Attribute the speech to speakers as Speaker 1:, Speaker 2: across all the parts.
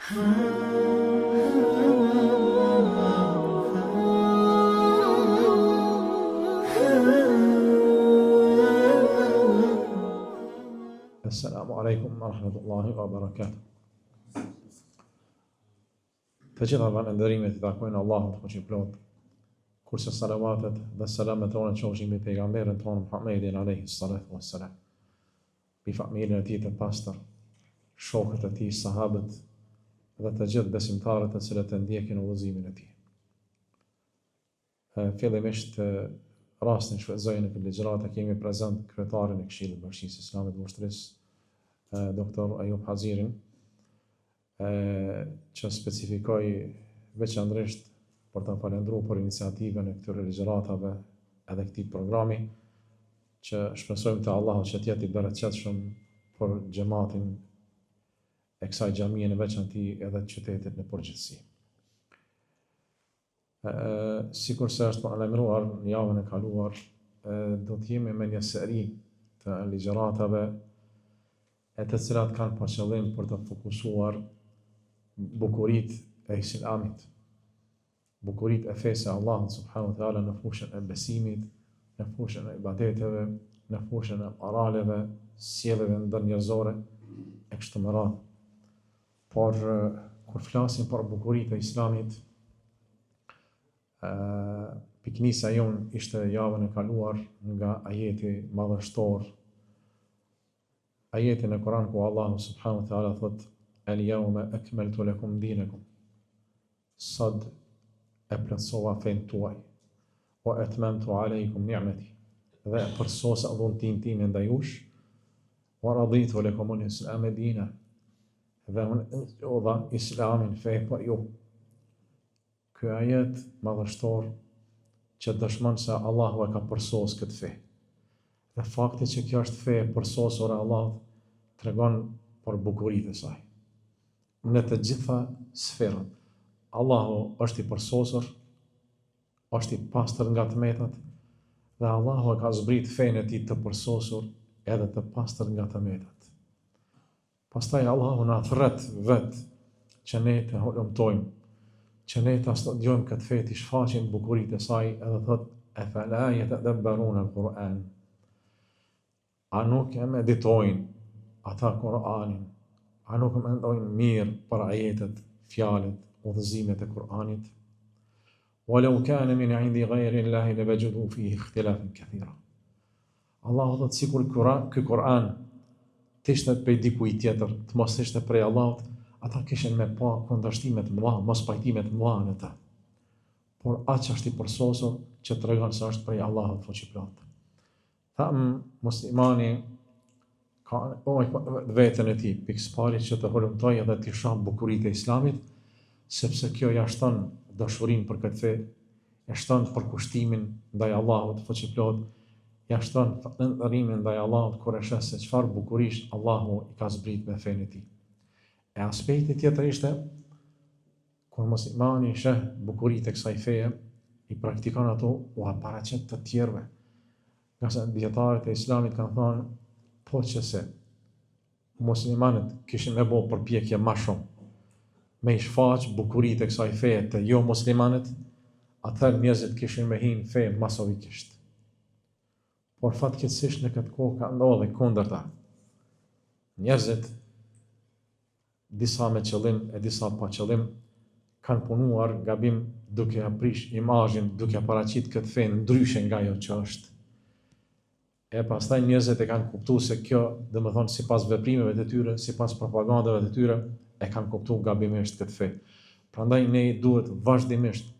Speaker 1: Assalamu alaikum wa rahmatullahi wa barakatuh. Të gjitha falënderimet i takojnë Allahut fuqiplot, kurse salavatet dhe selamet tona qofshin mbi pejgamberin tonë Muhammedin alayhi salatu wassalam, mbi familjen e tij të pastër, shokët e tij, sahabët dhe të gjithë besimtarët të cilët e ndjekin udhëzimin e tij. Fillimisht rastin shfrytëzoj në këtë ligjëratë kemi prezant kryetarin e Këshillit Bashkisë Islame të Vushtrisë, Dr. Ayub Hazirin, që specifikoj veçanërisht për të falendruar për iniciativën e këtyre ligjëratave edhe këtij programi, që shpresojmë te Allahu që të jetë i bereqetshëm për xhamatin e kësaj xhamie në veçantë edhe të qytetit në përgjithësi. Sikurse është paralajmëruar në javën e kaluar, do të jemi me një seri të ligjëratave e të cilat kanë për qëllim për të fokusuar bukuritë e Islamit, bukuritë e fesë e Allahut subhanahu wa taala në fushën e besimit, në fushën e ibadeteve, në fushën e moraleve, sjelljeve ndërnjerëzore e kështu me radhë. Por kur flasim për bukuritë e Islamit, piknisa jon ishte javën e kaluar nga ajeti madhështor, ajetin e Kur'an ku Allahu subhanahu wa taala thot: "El-yawma akmaltu lakum dinakum", sot e plotësova fenë tuaj, wa atmamtu alaykum ni'mati, dhe e përsosa dhuntin time ndaj jush, wa raditu lakum al-islam dinan, dhe unë urdha Islamin fe për ju. Ky ajet madhështor që dëshmon se Allahu e ka përsos këtë fe. Dhe fakti që kjo është fe e përsosur e Allahut tregon për bukuritë e saj. Në të gjitha sferat, Allahu është i përsosur, është i pastër nga tmetat, dhe Allahu e ka zbrit fenë e tij të përsosur edhe të pastër nga tmetat. Pastaj Allahu na thret vetë që ne të hulumtojmë, që ne të studiojmë këtë fe, të shfaqim bukuritë e saj, edhe thot: "Afala yatadabbaruna al-Qur'an", a nuk e meditojnë ata Kur'anin, a nuk mendojnë mirë për ajetet, fjalët, udhëzimet e Kur'anit? "Walau kana min 'indi ghayri Allahi lawajadu fihi ikhtilafan kathira". Allahu thot sikur ky Kur'an të ishte prej dikujt tjetër, të mos ishte prej Allahut, ata kishin me pa kundërshtime të mëdha, mos pajtime të mëdha në të. Por aq është i përsosur që tregon se është prej Allahut fuqiplot. Tham muslimani ka vetën e tij, pikëspari që të hulumtojë edhe të shoh bukuritë e Islamit, sepse kjo ja shton dashurinë për këtë fe, ja shton përkushtimin ndaj Allahut fuqiplot, ja shton falënderimin ndaj Allahut kur e sheh se çfarë bukurish Allahu i ka zbrit me fenë e tij. E aspekti tjetër ishte kur muslimani sheh bukuritë e kësaj feje, i praktikon ato, u paraqet të tjerëve. Nga se dietarët e Islamit kanë thënë, po që se muslimanët kishin me bo përpjekje ma shumë me i shfaq bukuritë e kësaj feje të jo muslimanët, atëherë njerëzit kishin me hinë fe masovikisht. Por fatkeqësisht në këtë kohë ka ndodhur kundërta. Njerëzit, disa me qëllim e disa pa qëllim, kanë punuar gabim duke aprish imazhin, duke paraqit këtë fe ndryshe nga ajo që është. E pastaj njerëzit e kanë kuptuar se kjo, domethënë sipas veprimeve të tyre, sipas propagandave të tyre, e kanë kuptuar gabimisht këtë fe. Prandaj ne duhet vazhdimisht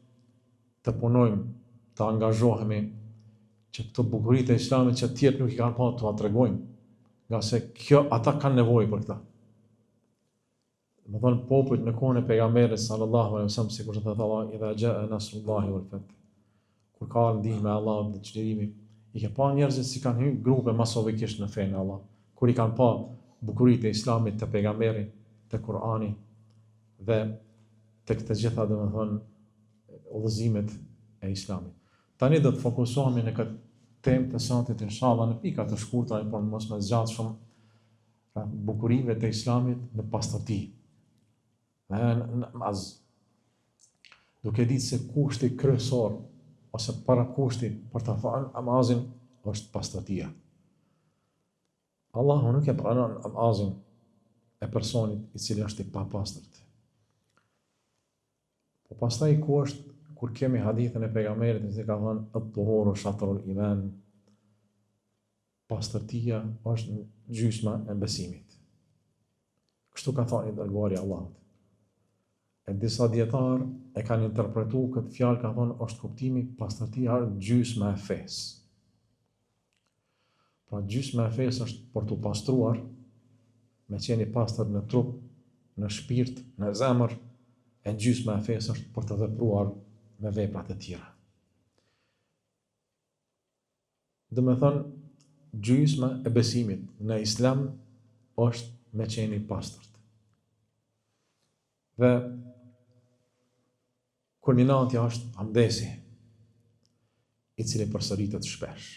Speaker 1: të punojmë, të angazhohemi që këto bukuritë e Islamit që tjerë nuk i kanë pa t'ua tregojmë, nga se kjo ata kanë nevojë për këtë. Domethënë popujt në kohën e pejgamberit sallallahu alaihi wasallam, sikur të thotë Allah: "Idha jaa nasrullahi wal fath", kur ka ndihmë e Allahut dhe çlirimi, i ke pa njerëzit si kanë hyrë grupe masovikisht në fenë e Allah, kur i kanë pa bukuritë e Islamit, të pejgamberit, të Kur'ani dhe të këtë gjitha domethënë udhëzimet e Islamit. Tani do të fokusohemi në këtë temë të sontit inshallah në pika të shkurtra, por mos më zgjat shumë, bukurive të Islamit në pastërti. me namaz, duke ditë se kushti kryesor ose para kushti për të falë namazin është pastërtia. Allahu nuk e pranon namazin e personit i cili është i papastërt. Po pastaj kur kemi hadithën e pejgamberit që ka thënë at-tuhuru shatrul iman, pastërtia është gjysma e besimit. Kështu ka thënë i dërguari i Allahut. E disa dietar e kanë interpretuar këtë fjalë, ka thonë është kuptimi pastërtia është gjysma e fesë. Pra gjysma e fesë është për të pastruar, me qenë i pastër në trup, në shpirt, në zemër, e gjysma e fesë është për të vepruar me veprat e tjera. Dhe me thënë, gjysma e besimit në islam është me qenë i pastërt. Dhe kulminantja është abdesi, i cili përsëritet shpesh,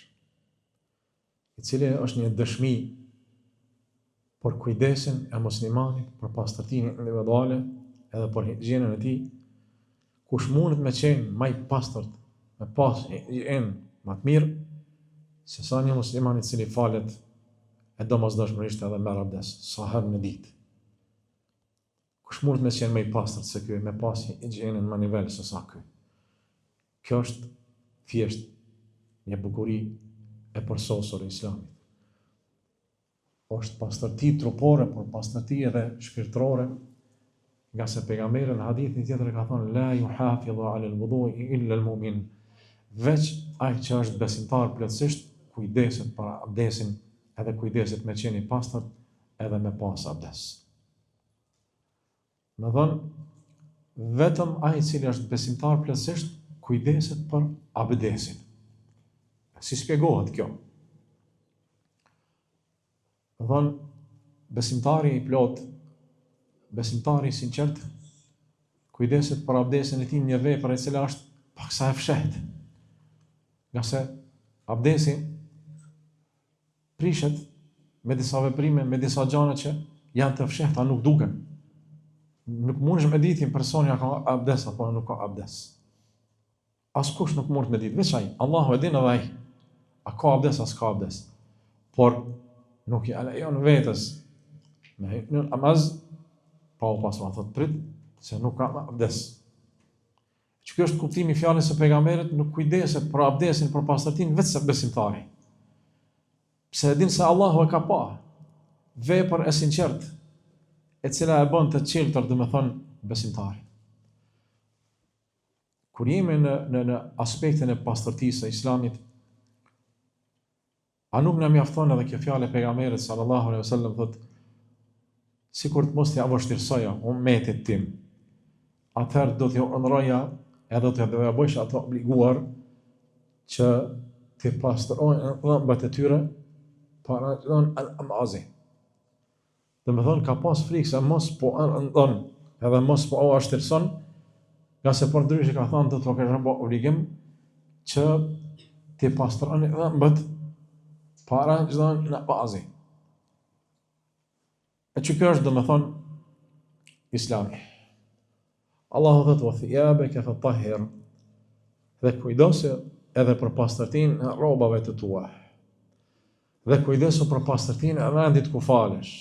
Speaker 1: i cili është një dëshmi për kujdesin e muslimanit, për pastërtinë individuale, edhe për higjienën e tij. Kush mundet me qenë më i pastërt, me pas higienë më të mirë, se sa një musliman i cili falet e domosdoshmërisht edhe merr abdes sa herë në ditë. Kush mundet me qenë më i pastërt se ky, me pas higjienën më nivel se sa ky. Kjo është thjesht një bukuri e përsosur e islamit. Është pastërti trupore, por pastërti edhe shpirtërore, nga se pejgamberi në hadithin tjetër ka thonë la yuhafidhu ala al-wudu'i illa al-mu'min, veç ai që është besimtar plotësisht kujdeset për abdesin, edhe kujdeset me qenë i pastërt, edhe me pas abdes. Me thonë, vetëm ai i cili është besimtar plotësisht kujdeset për abdesin. Si shpjegohet kjo? Me thonë, besimtari i plot, besimtari i sinqert, kujdeset për abdesin e tij, një vepër e cila është paksa e fshehtë. Nga se abdesi prishet me disa veprime, me disa gjëra që janë të fshehta, nuk duken. Nuk mundesh me ditë një personi ka abdes apo nuk ka abdes. Askush nuk mund me ditë, veç ai. Allahu e din edhe ai. A ka abdes, as ka abdes. Por nuk i alejon vetës me në namaz, pa u pasur thot prit, se nuk ka abdes. Që kjo është kuptimi i fjalës së pejgamberit, nuk kujdeset për abdesin, për pastërtinë vetëm besimtari. Pse e din se Allahu e ka pa vepër e sinqert, e cila e bën të qeltër, dhe me thënë, besimtari. Kur jemi në aspektin e pastërtisë së islamit, a nuk na mjafton edhe kjo fjalë e pejgamberit sallallahu alaihi wasallam, thotë, sikur të mos t'ja vështirësoja ummetit tim, atëherë do t'ja urdhëroja edhe do t'ja bëjsh ato obliguar që t'i pastrojnë dhëmbët e tyre para namazit. Dhe me thonë, ka pas frikë se mos po ëndon edhe mos po vështirëson, nga se për ndryshe ka thonë do t'u kesh bë obligim që t'i pastrojnë dhëmbët para çdo namazi. E që kjo është, dhe me thonë, islami. Allahu thëtë, wa thiyabaka fatahhir, dhe kujdesu edhe për pastërtinë e rrobave të tua. Dhe kujdesu për pastërtinë e vendit ku falesh.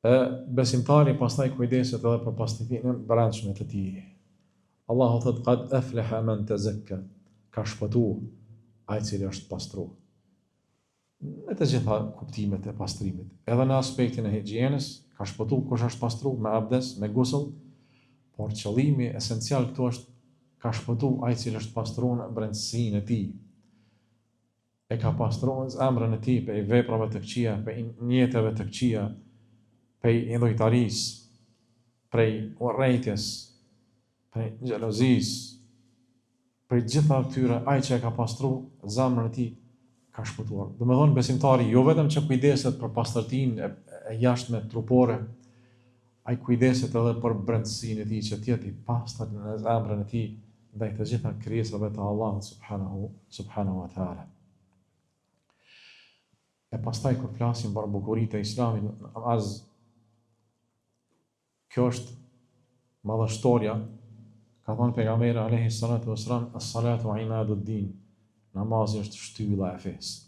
Speaker 1: E besimtari pastaj kujdeset edhe për pastërtinë e brendshme të tij. Allahu thëtë, qad aflaha man tazakka, ka shpëtuar ai i cili është pastruar. Me të gjitha kuptimet e pastrimit, edhe në aspektin e higjienës, ka shpëtuar kush është pastruar me abdes, me gusull, por qëllimi esencial këtu është ka shpëtuar ai i cili është pastruar në brendësinë e tij. E ka pastruar zemrën e tij prej veprave të këqija, prej njetëve të këqija, prej idhujtarisë, prej urrëties, prej xhelozisë, prej gjitha këtyre, ai që e ka pastruar zemrën e tij ka shpëtuar. Do me thonë, besimtari jo vetëm që kujdeset për pastërtinë e jashtme trupore, ai kujdeset edhe për brendësinë e tij, që të jetë i pastër në zemrën e tij ndaj të gjitha krijesave të Allahut subhanahu wa taala. E pastaj kur flasim për bukuritë e Islamit në namaz, kjo është madhështoria, ka thënë pejgamberi alayhi salatu wasalam, as-salatu imaduddin, namazi është shtylla e fesë.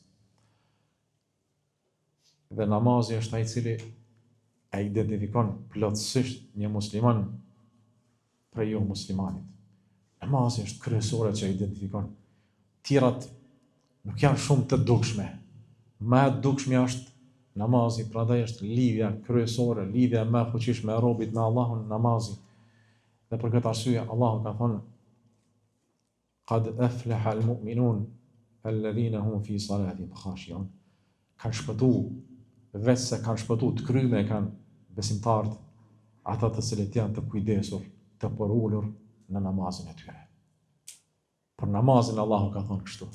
Speaker 1: Dhe namazi është ai i cili e identifikon plotësisht një musliman prej jo muslimanit. Namazi është kryesore që e identifikon. Tjerat nuk janë shumë të dukshme. Më e dukshmja është namazi, prandaj është lidhja kryesore, lidhja më e fuqishme e robit me Allahun, namazi. Dhe për këtë arsye Allahu ka thënë: "Qad aflaha al-mu'minun alladhina hum fi salatihim khashi'un." Kanë shpëtuar, vetë se kanë shpëtuar të kryme kanë besimtarët, ata të cilët janë të kujdesur, të porulur në namazin e tyre. Për namazin Allahu ka thënë kështu.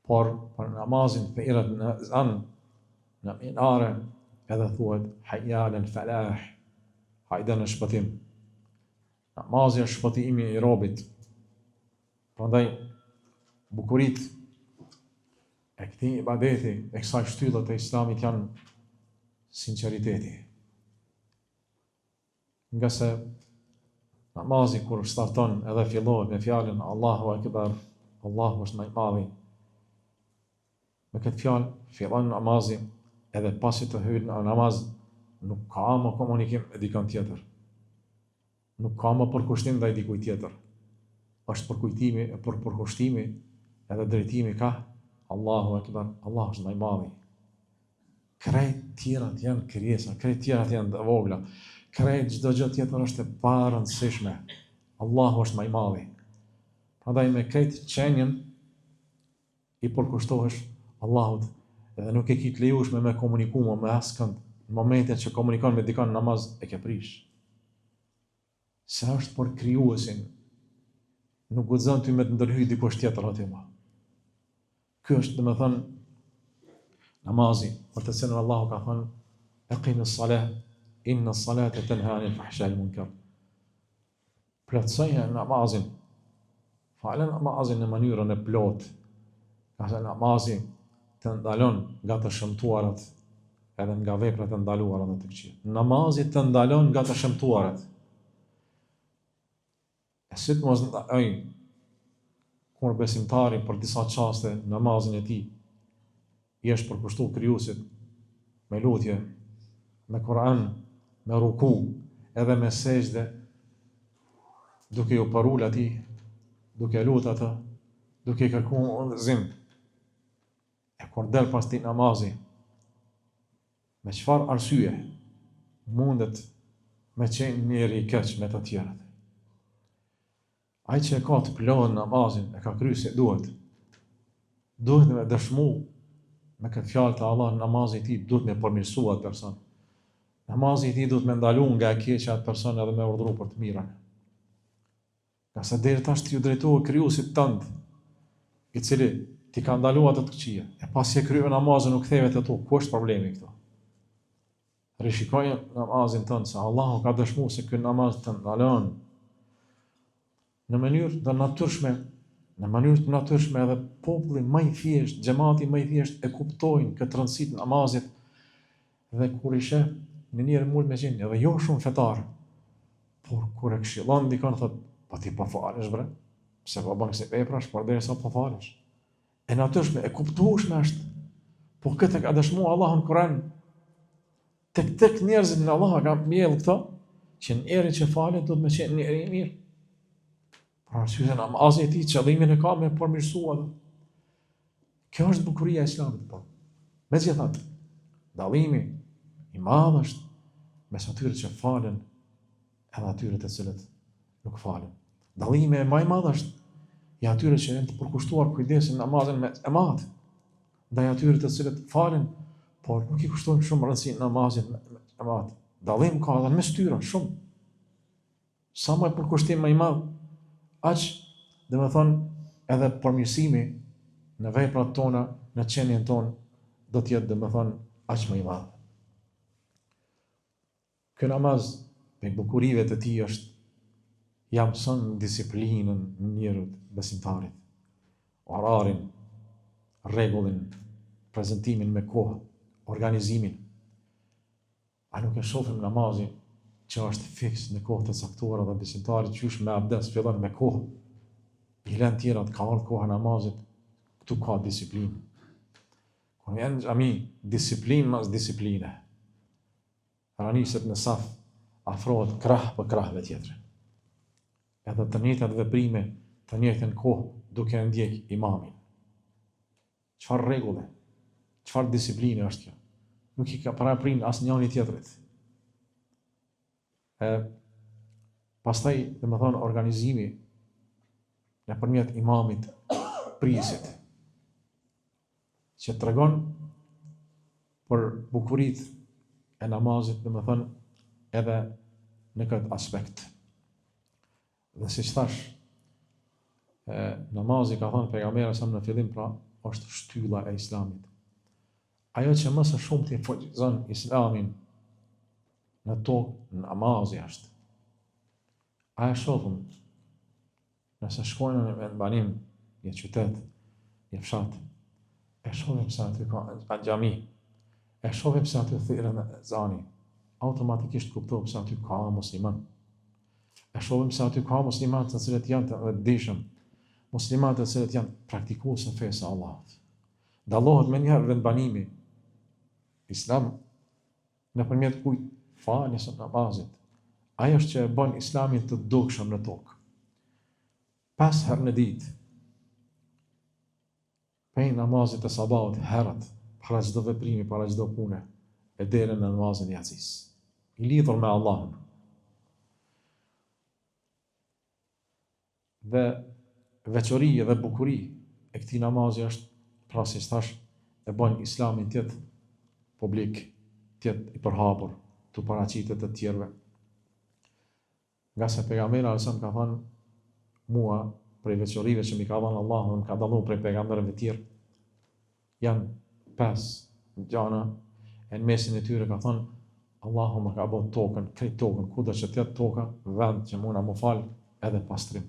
Speaker 1: Por për namazin të irat në zan, në minare, edhe thuhet hayya alal falah, hajde në shpëtim. Namazi është shpëtimi i robit. Prandaj bukurit e këtij ibadeti, e kësaj shtylle të Islamit janë sinqeriteti. Nga se namazi kur starton edhe fillohet me fjalën Allahu Akbar, Allahu është më i madhi. Me këtë fjalë fillon namazi, edhe pasi të hyjë në namaz nuk ka më komunikim me dikën tjetër. Nuk ka më përkushtim ndaj dikujt tjetër. Është përkushtimi edhe drejtimi ka Allahu Akbar, Allahu është më i madhi. Krejt tjerat janë krijesa, krejt tjerat janë të vogla, krejt çdo gjë tjetër është e parëndësishme. Allahu është më i madhi. Prandaj me krejt qenjen i përkushtohesh Allahut, edhe nuk e ke të lejueshme me komunikuar me askënd. Në momentin që komunikon me dikon namaz e ke prish. Se është për krijuesin. Nuk guxon ty me të ndërhyj dikush tjetër aty më. Ky është domethënë namazi, për të cilën Allahu ka thënë: "Iqimis salah, inna as-salata tanha 'anil fahsha'i wal munkar." Plotësoja namazin. Falë namazin në mënyrën e plotë. Ka se namazi të ndalon nga të shëmtuarat, edhe nga veprat e ndaluara dhe të këqija. Namazi të ndalon nga të shëmtuarat. E si të mos ndaloj kur besimtari për disa çaste namazin e tij i është përkushtuar krijuesit me lutje, me Kur'an, me ruku, edhe me sejdë, duke ju parul atij, duke lutur atë, duke kërkuar udhëzim. E kur del pas tij namazi, me çfarë arsye mundet me qenë njeri i keq me të tjerët? Ai që e ka të plotë namazin, e ka kryer si duhet me dëshmu me këtë fjalë të Allah, namazi i tij duhet me përmirësua atë person. Namazi i tij duhet me ndalu nga e keqja atë person edhe me urdhëru për të mirën. Nga se deri tash ti u drejtohet krijuesit tënd, i cili ti ka ndaluar ato të këqija. E pasi e kryer namazin nuk kthehet ato, ku është problemi këtu? Rishikoj namazin tënd, se Allahu ka dëshmuar se ky namaz të ndalon në mënyrë të natyrshme, edhe populli më i thjesht, xhamati më i thjesht e kuptojnë këtë rëndësi të namazit, dhe kur i sheh në njëri mund me qenë edhe jo shumë fetar, por kur e këshillon dikon thot, po ti po falesh bre, pse po bën kësi veprash, por derisa po falesh. E natyrshme, e kuptueshme është, po këtë ka dëshmuar Allahu në Kur'an. Tek njerëzit në Allah ka mbjell këto, që njeri që falet do të me qenë njeri i mirë. Pra arsye se namazi i tij qëllimin e ka me përmirësua. Kjo është bukuria e Islamit, po. Megjithatë, dallimi i madh është mes atyre që falen edhe atyre të cilët nuk falen. Dallimi më i madh është i atyre që janë të përkushtuar kujdesin namazin me emat, ndaj atyre të cilët falen, por nuk i kushtojnë shumë rëndësi namazin me emat. Dallim ka edhe mes tyre shumë. Sa më përkushtim më i madh, aq, domethënë edhe përmirësimi në veprat tona, në qenien tonë, do të jetë domethënë aq më i madh. Ky namaz me bukurive të tij është ja mëson disiplinën në njeriut besimtarit, orarin, rregullin, prezentimin me kohë, organizimin. A nuk e shohim namazin që është fiks në kohë të caktuara dhe besimtari qysh me abdes fillon me kohë. Bilen tjerat ka ardhur koha namazit, këtu ka disiplinë. Kur vjen xhami, disiplinë mas disipline. Raniset në saf, afrohet krah për krahve tjetër. Edhe të njëjtat veprime, të njëjtën kohë, duke ndjek imamin. Çfarë rregulle? Çfarë disipline është kjo? Nuk i ka paraprin asnjëri tjetrit. Pastaj, domethënë organizimi nëpërmjet imamit prisit, që tregon për bukuritë e namazit, domethënë edhe në këtë aspekt. Dhe siç thash, namazi ka thënë pejgamberi sa në fillim pra është shtylla e Islamit. Ajo që më së shumti forcizon Islamin në tokë, namazi është. A e shohim nëse shkojnë në banim, një qytet, një fshat, e shohim se aty ka xhami, e shohim se aty thirrën ezani, automatikisht kuptojmë se aty ka musliman. E shohim se aty ka musliman të cilët janë të vetëdijshëm, musliman të cilët janë praktikues të fesë së Allahut. Dallohet me njëherë vendbanimi Islam nëpërmjet kujt? Faljes së namazit. Ajo është që e bën Islamin të dukshëm në tokë. 5 herë në ditë, prej namazit të sabahut herët, para çdo veprimi, para çdo pune, e deri në namazin e yatsis. I lidhur me Allahun. Dhe veçoria dhe bukuria e këtij namazi është, pra si thash, e bën Islamin të jetë publik, të jetë i përhapur, të paraqitet të tjerëve. Nga se pejgamberi alajhi ka thënë, mua prej veçorive që mi ka dhënë Allahu, më ka dalluar prej pejgamberëve të tjerë, janë 5 gjëra, e në mesin e tyre ka thënë, Allahu më ka bërë tokën, krejt tokën, kudo që të jetë toka, vend që muna më fal edhe pastrim.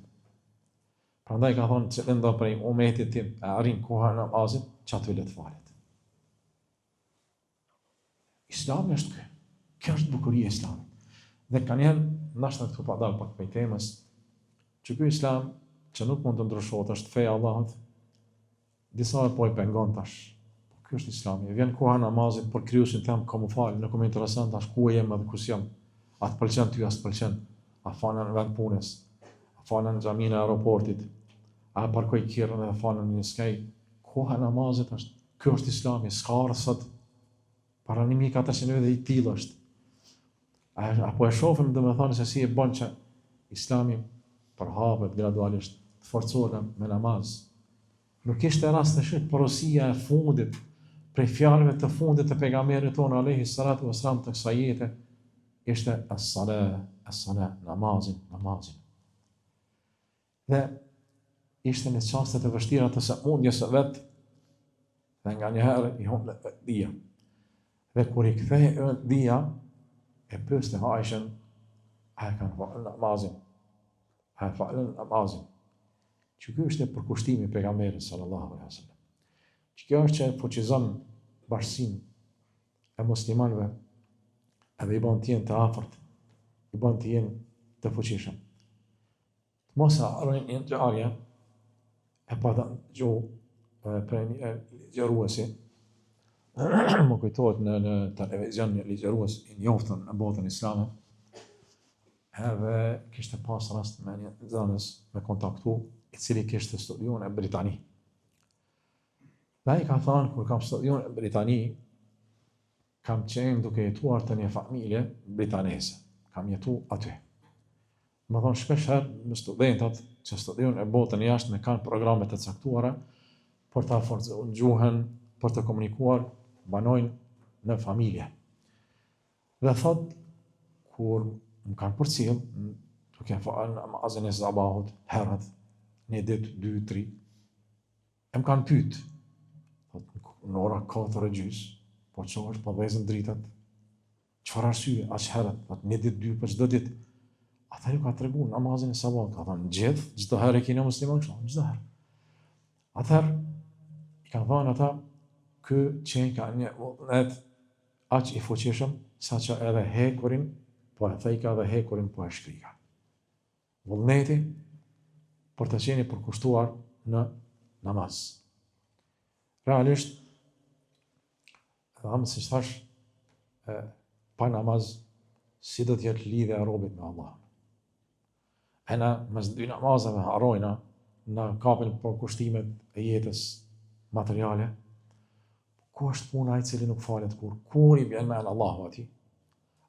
Speaker 1: Prandaj ka thënë, cilën do prej umetit tim e arrin koha e namazit, që aty le të falet. Islami është kjo. Kjo është bukuria e Islamit. Dhe kanë janë, nashta këtu pa dalë pak prej temës, që ky Islam, që nuk mund të ndryshohet, është feja Allahut, disa e po i pengon tash. Ky është Islami. Vjen koha namazit, por krijuesin tëm ka më fal, nuk më intereson tash ku jam edhe kush jam. A të pëlqen ty, as të pëlqen. A falën në vend punës, a falën në xhamin e aeroportit, a parkoj kirrën dhe falën në skej. Koha namazit është, ky është Islami, s'ka sot para 1400 dhe i tillë është. Apo e shohim domethënë se si e bën që Islami përhapet gradualisht, të forcohet me namaz. Nuk ishte rast të shit porosia e fundit, prej fjalëve të fundit të pejgamberit tonë alayhi salatu wassalam të kësaj jete, ishte as-salat, namazin. Dhe ishte në çaste të vështira të sëmundjes së vet, dhe nga njëherë i humbet dia. Dhe kur i kthehej dia, e pyeste Aishën, a e kanë falë namazin? A e falën namazin? Që kjo është e përkushtimi pejgamberit sallallahu alaihi wasallam. Që kjo është që fuqizon bashkësinë e muslimanëve, edhe i bën të jenë të afërt, i bën të jenë të fuqishëm. Mos harrojnë një ngjarje e pa dëgjuar për një ligjëruesi. Më kujtohet në televizion një ligjërues i njoftën në botën islame, edhe kishte pas rast me një nxënës me kontaktu, i cili kishte studiuar në Britani. Dhe ai ka thënë, kur kam studiuar në Britani, kam qenë duke jetuar të një familje britaneze. Kam jetu aty. Më thonë shpesh herë në studentat që studiuar në botën jashtë me kanë programe të caktuara për ta forcuar gjuhën, për të komunikuar, banojnë në familje. Dhe thot, kur më kanë përcjell, duke falë namazin e sabahut, herët, një ditë, 2, 3, e më kanë pyet, në ora 4:30, po që është, po dhezën dritat, çfarë arsye, aq herët, një ditë, 2, për çdo ditë. Ata ju ka treguar namazin e sabahut, ka thënë, çdo herë e keni musliman kështu, çdo herë. Atëherë, i kanë thënë ata, ky qenë ka një vullnet aq i fuqishëm sa që edhe hekurin po e thejka dhe hekurin po e shkrika. Vullneti për të qenë i përkushtuar në namaz. Realisht, edhe si thash, pa namaz, si do t'jetë lidhja e robit me Allah. E na mes dy namazeve harrojna, na kapin përkushtimet e jetës materiale. Ku është puna ai i cili nuk falet kur? Kur i bjen me Allahu ati?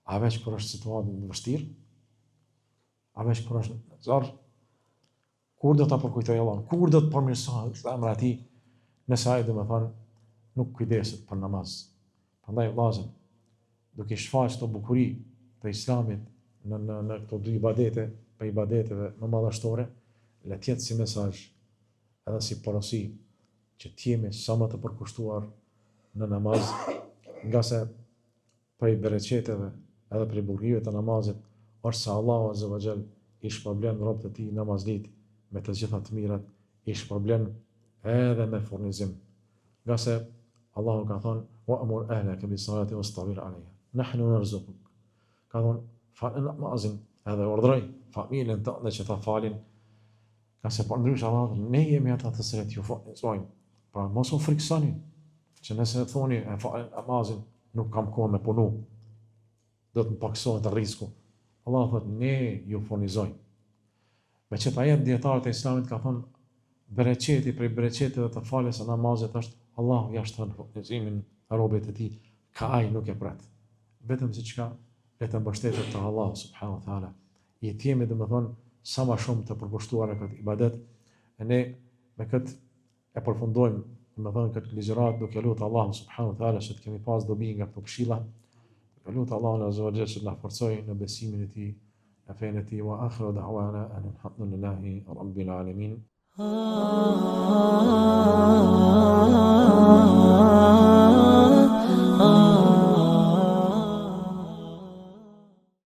Speaker 1: A veç kur është situatë në vështirë? A veç kur është në zor? Kur do ta përkujtoj Allahun? Kur do të përmirësohet zemra e tij nëse ai domethënë nuk kujdeset për namaz? Prandaj vëllazër, duke shfaqur këto bukuri të Islamit në këto dy ibadete, për ibadeteve më madhështore, le të jetë si mesazh edhe si porosi që të jemi sa më të përkushtuar në namaz, nga se prej bereqeteve edhe prej bukurive të namazit është se Allahu Azza wa Jall i shpërblen robët e tij namazlit me të gjitha të mirat, i shpërblen edhe me furnizim. Nga se Allahu ka thonë: "Wa'mur ahlaka bis-salati wastabir 'alayha. Nahnu narzuquk." Ka thonë, falë namazin, edhe urdhroi familjen tënde që ta falin, ka se përndryshe Allah, ne jemi ata të cilët ju furnizojnë. Pra mos u friksoni, që nëse thoni e falin namazin, nuk kam kohë me punu, do të më paksohet rrisku. Allah thotë, ne ju furnizojnë. Me që ta jetë djetarët e Islamit ka thonë, bereqeti prej bereqeteve të faljes së namazit është Allahu ja shton furnizimin e robit e tij, ka ai nuk e pret. Vetëm si çka le të mbështetet te Allahu subhanahu wa taala. I jemi domethënë sa më shumë të përkushtuar në këtë ibadet, e ne me këtë e përfundojmë domethënë këtë ligjërat duke lutur Allahun subhanahu wa taala që të kemi pas dobi nga këto këshilla. Duke lutur Allahun azza wa jalla që na forcojë në besimin e tij, në fenë e tij, wa akhiru da'wana alhamdulillahi rabbil alamin.